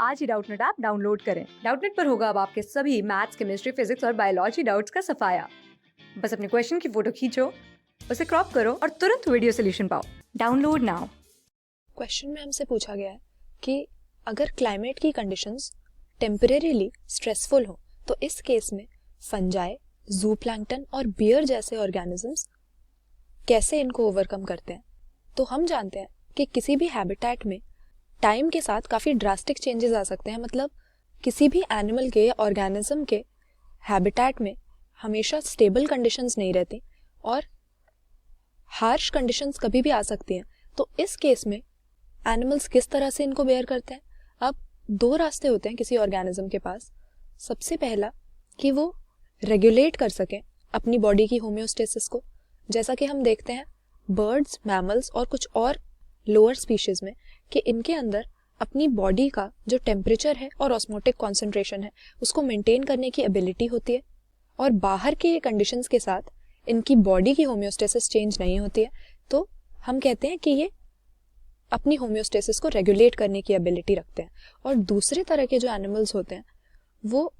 आज ही Doubtnut app download करें। Doubtnut पर होगा अब आपके सभी मैथ्स, केमिस्ट्री, फिजिक्स और बायोलॉजी डाउट्स का सफाया। बस अपने क्वेश्चन की फोटो खींचो, उसे क्रॉप करो और तुरंत वीडियो सोल्यूशन पाओ। Download now. क्वेश्चन में हमसे पूछा गया है कि अगर क्लाइमेट की कंडीशंस टेम्परेरीली स्ट्रेसफुल हो तो इस केस में फंजाई, जूप्लैंक्टन और बियर जैसे ऑर्गेनिजम्स कैसे इनको ओवरकम करते हैं। तो हम जानते हैं कि किसी भी हैबिटेट में टाइम के साथ काफ़ी ड्रास्टिक चेंजेस आ सकते हैं। मतलब किसी भी एनिमल के या ऑर्गेनिज्म के हैबिटेट में हमेशा स्टेबल कंडीशंस नहीं रहती और हार्श कंडीशंस कभी भी आ सकती हैं। तो इस केस में एनिमल्स किस तरह से इनको बेयर करते हैं। अब दो रास्ते होते हैं किसी ऑर्गेनिज्म के पास। सबसे पहला कि वो रेगुलेट कर सकें अपनी बॉडी की होम्योस्टेसिस को, जैसा कि हम देखते हैं बर्ड्स, मैमल्स और कुछ और लोअर स्पीशीज में कि इनके अंदर अपनी बॉडी का जो टेम्परेचर है और ऑस्मोटिक कॉन्सेंट्रेशन है उसको मेंटेन करने की एबिलिटी होती है और बाहर के कंडीशंस के साथ इनकी बॉडी की होम्योस्टेसिस चेंज नहीं होती है। तो हम कहते हैं कि ये अपनी होम्योस्टेसिस को रेगुलेट करने की एबिलिटी रखते हैं। और दूसरे तरह के जो एनिमल्स होते हैं वो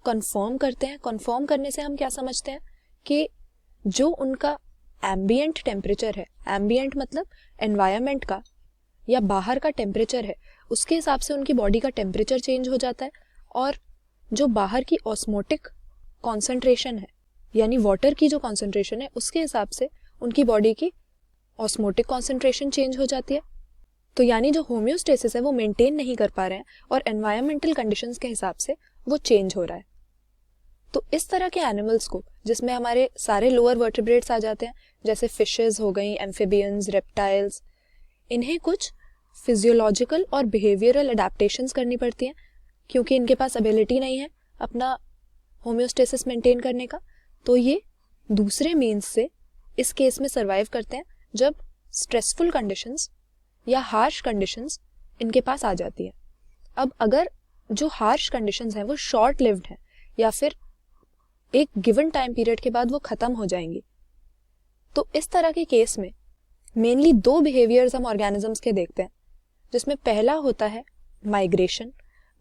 कन्फर्म करते हैं। कन्फर्म करने से हम क्या समझते हैं कि जो उनका एम्बिएंट टेम्परेचर है, एम्बिएंट मतलब एनवायरनमेंट का या बाहर का टेम्परेचर है, उसके हिसाब से उनकी बॉडी का टेम्परेचर चेंज हो जाता है और जो बाहर की ऑस्मोटिक कॉन्सेंट्रेशन है यानी वाटर की जो कॉन्सेंट्रेशन है उसके हिसाब से उनकी बॉडी की ऑस्मोटिक कॉन्सेंट्रेशन चेंज हो जाती है। तो यानी जो होम्योस्टेसिस है वो मेंटेन नहीं कर पा रहे हैं और एनवायरमेंटल कंडीशंस के हिसाब से वो चेंज हो रहा है। तो इस तरह के एनिमल्स को, जिसमें हमारे सारे लोअर वर्टिब्रेट्स आ जाते हैं जैसे फिशेस हो गई, एम्फिबियंस, रेप्टाइल्स, इन्हें कुछ फिजियोलॉजिकल और बिहेवियरल अडेप्टेशंस करनी पड़ती हैं क्योंकि इनके पास एबिलिटी नहीं है अपना होम्योस्टेसिस मेंटेन करने का। तो ये दूसरे मीन्स से इस केस में सर्वाइव करते हैं जब स्ट्रेसफुल कंडीशंस या हार्श कंडीशंस इनके पास आ जाती है। अब अगर जो हार्श कंडीशंस हैं वो शॉर्ट लिव्ड हैं या फिर एक गिवन टाइम पीरियड के बाद वो खत्म हो जाएंगी, तो इस तरह के केस में मेनली दो बिहेवियर्स हम ऑर्गेनिजम्स के देखते हैं, जिसमें पहला होता है माइग्रेशन।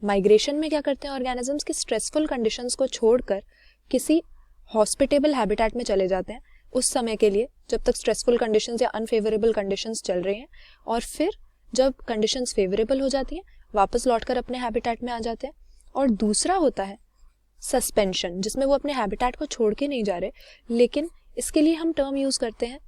माइग्रेशन में क्या करते हैं ऑर्गेनिजम्स की स्ट्रेसफुल कंडीशंस को छोड़कर किसी हॉस्पिटेबल हैबिटेट में चले जाते हैं उस समय के लिए जब तक स्ट्रेसफुल कंडीशंस या अनफेवरेबल कंडीशंस चल रही हैं, और फिर जब कंडीशंस फेवरेबल हो जाती हैं वापस लौटकर अपने हैबिटेट में आ जाते हैं। और दूसरा होता है सस्पेंशन, जिसमें वो अपने हैबिटेट को छोड़ के नहीं जा रहे, लेकिन इसके लिए हम टर्म यूज करते हैं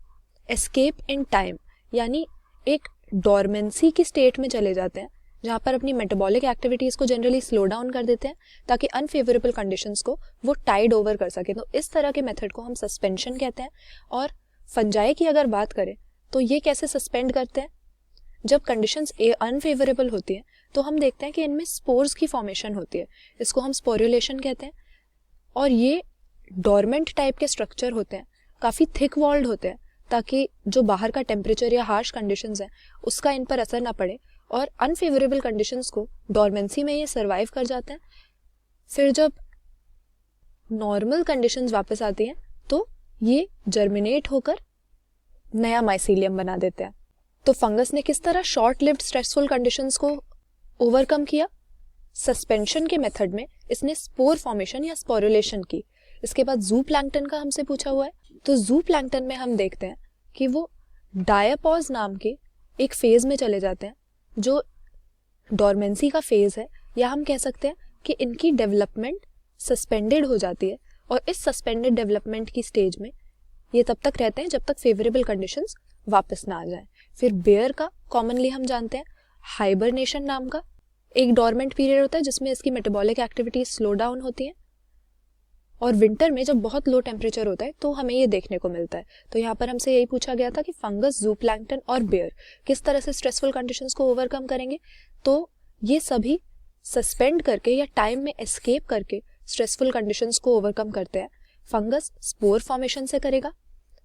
एस्केप इन टाइम, यानी एक डॉर्मेंसी की स्टेट में चले जाते हैं जहाँ पर अपनी मेटाबॉलिक एक्टिविटीज को जनरली स्लो डाउन कर देते हैं ताकि अनफेवरेबल कंडीशंस को वो टाइड ओवर कर सके। तो इस तरह के मेथड को हम सस्पेंशन कहते हैं। और फंजाई की अगर बात करें तो ये कैसे सस्पेंड करते हैं, जब कंडीशंस अनफेवरेबल होती है तो हम देखते हैं कि इनमें स्पोर्स की फॉर्मेशन होती है, इसको हम स्पोरुलेशन कहते हैं। और ये डोरमेंट टाइप के स्ट्रक्चर होते हैं, काफ़ी थिक वॉल्ड होते हैं ताकि जो बाहर का टेम्परेचर या हार्श कंडीशंस हैं उसका इन पर असर ना पड़े और अनफेवरेबल कंडीशंस को डोरमेंसी में ये सर्वाइव कर जाते हैं। फिर जब नॉर्मल कंडीशंस वापस आती हैं तो ये जर्मिनेट होकर नया माइसीलियम बना देते हैं। तो फंगस ने किस तरह शॉर्ट लिव्ड स्ट्रेसफुल कंडीशंस को ओवरकम किया? सस्पेंशन के मेथड में इसने स्पोर फॉर्मेशन या स्पोरुलेशन की। इसके बाद जू प्लैंक्टन का हमसे पूछा हुआ है, तो जू प्लैंक्टन में हम देखते हैं कि वो डायापॉज नाम के एक फेज में चले जाते हैं जो डोरमेंसी का फेज है, या हम कह सकते हैं कि इनकी डेवलपमेंट सस्पेंडेड हो जाती है। और इस सस्पेंडेड डेवलपमेंट की स्टेज में ये तब तक रहते हैं जब तक फेवरेबल कंडीशंस वापस ना आ जाए। फिर बेयर का कॉमनली हम जानते हैं हाइबरनेशन नाम का एक डोरमेंट पीरियड होता है जिसमें इसकी मेटाबॉलिक एक्टिविटीज स्लो डाउन होती है और विंटर में जब बहुत लो टेम्परेचर होता है तो हमें ये देखने को मिलता है। तो यहाँ पर हमसे यही पूछा गया था कि फंगस, जूप्लैंक्टन और बेयर किस तरह से स्ट्रेसफुल कंडीशंस को ओवरकम करेंगे। तो ये सभी सस्पेंड करके या टाइम में एस्केप करके स्ट्रेसफुल कंडीशंस को ओवरकम करते हैं। फंगस स्पोर फॉर्मेशन से करेगा,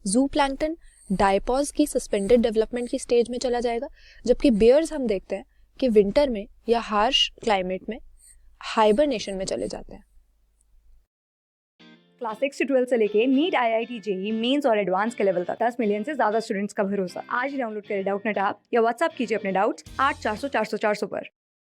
जूप्लैंक्टन डायपॉज की सस्पेंडेड डेवलपमेंट की स्टेज में चला जाएगा, जबकि बेयर्स हम देखते हैं कि विंटर में या हार्श क्लाइमेट में हाइबरनेशन में चले जाते हैं। क्लास 6 से 12 से लेके नीट, IIT, JEE मेंस और एडवांस के लेवल तक 10 मिलियन से ज्यादा स्टूडेंट्स का भरोसा। आज ही डाउनलोड करें डाउटनेट ऐप या व्हाट्सएप कीजिए अपने डाउट्स 8400 400 400 पर।